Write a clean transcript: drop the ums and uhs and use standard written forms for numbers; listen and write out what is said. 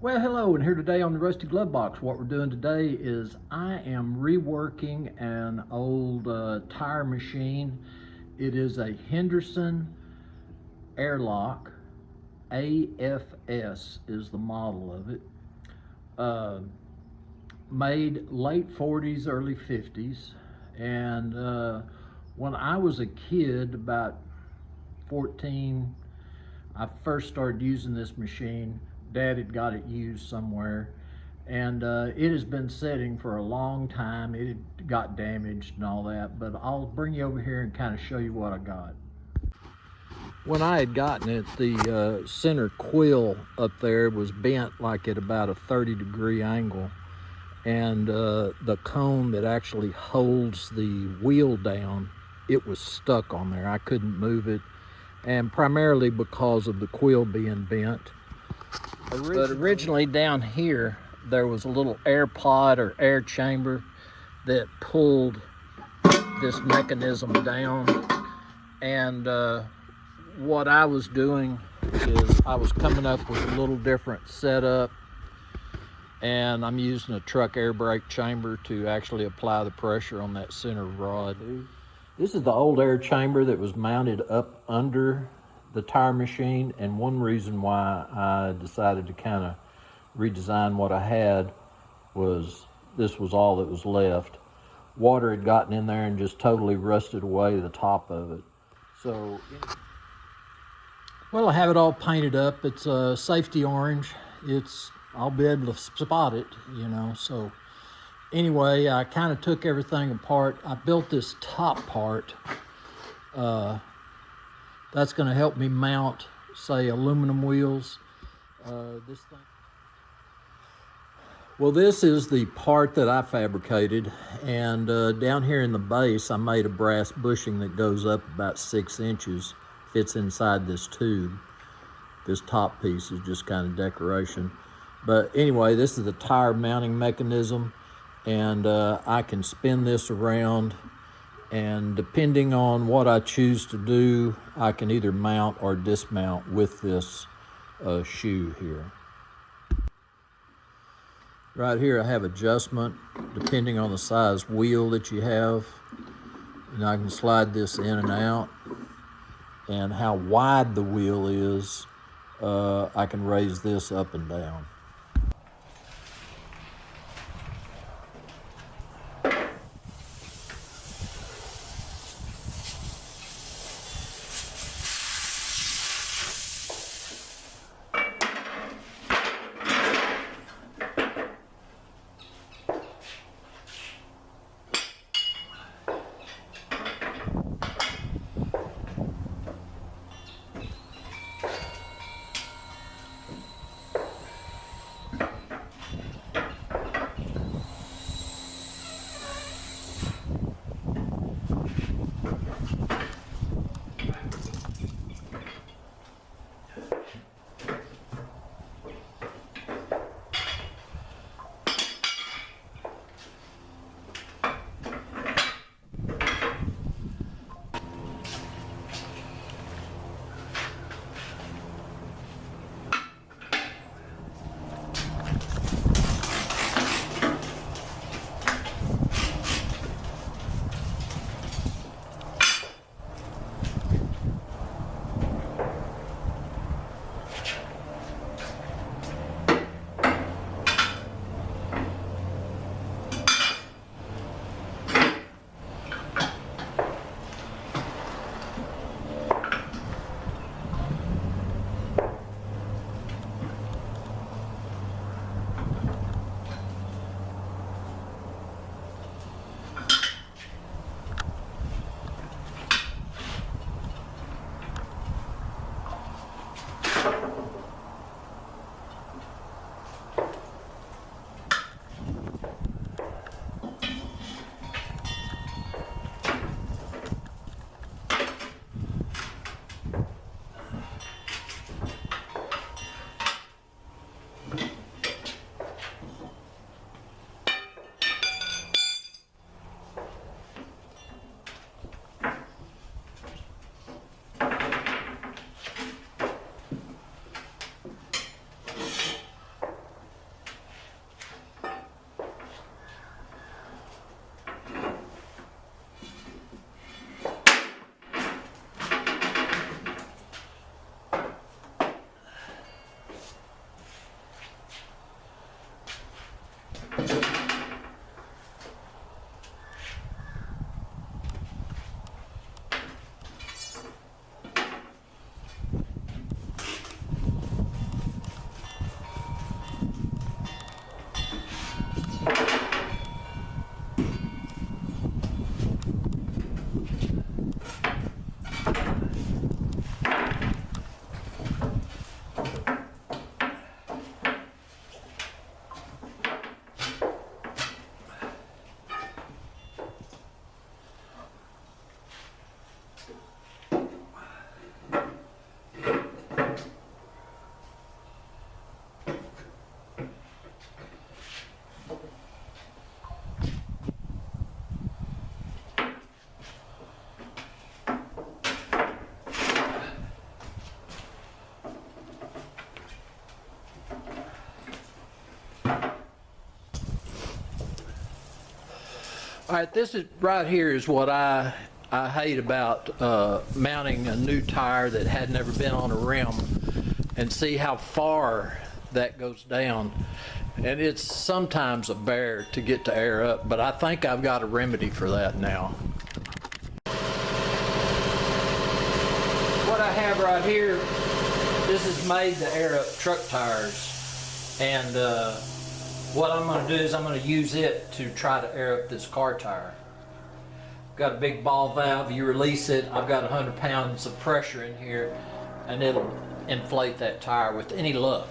Well, hello, and here today on the Rusty Glove Box, what we're doing today is I am reworking an old tire machine. It is a Henderson Air Lock AFS is the model of it. Made late 40s, early 50s, and when I was a kid, about 14, I first started using this machine. Dad had got it used somewhere, and it has been sitting for a long time. It had got damaged and all that, but I'll bring you over here and kind of show you what I got. When I had gotten it, the center quill up there was bent like at about a 30-degree angle, and the cone that actually holds the wheel down, it was stuck on there. I couldn't move it, and primarily because of the quill being bent. But originally down here, there was a little air pod or air chamber that pulled this mechanism down. And what I was doing is I was coming up with a little different setup, and I'm using a truck air brake chamber to actually apply the pressure on that center rod. This is the old air chamber that was mounted up under the tire machine, and one reason why I decided to kind of redesign what I had was this was all that was left. Water had gotten in there and just totally rusted away the top of it. So, well, I have it all painted up. It's a safety orange. I'll be able to spot it, you know. So anyway, I kind of took everything apart. I built this top part. That's going to help me mount, say, aluminum wheels. This thing. Well, this is the part that I fabricated, and down here in the base, I made a brass bushing that goes up about 6 inches, fits inside this tube. This top piece is just kind of decoration. But anyway, this is the tire mounting mechanism, and I can spin this around, and depending on what I choose to do, I can either mount or dismount with this shoe here. Right here I have adjustment depending on the size wheel that you have, and I can slide this in and out, and how wide the wheel is, I can raise this up and down. All right, this is right here is what I hate about mounting a new tire that had never been on a rim, and see how far that goes down. And it's sometimes a bear to get to air up, but I think I've got a remedy for that now. What I have right here, this is made to air up truck tires, and what I'm going to do is I'm going to use it to try to air up this car tire. Got a big ball valve, you release it, I've got 100 pounds of pressure in here, and it'll inflate that tire with any luck.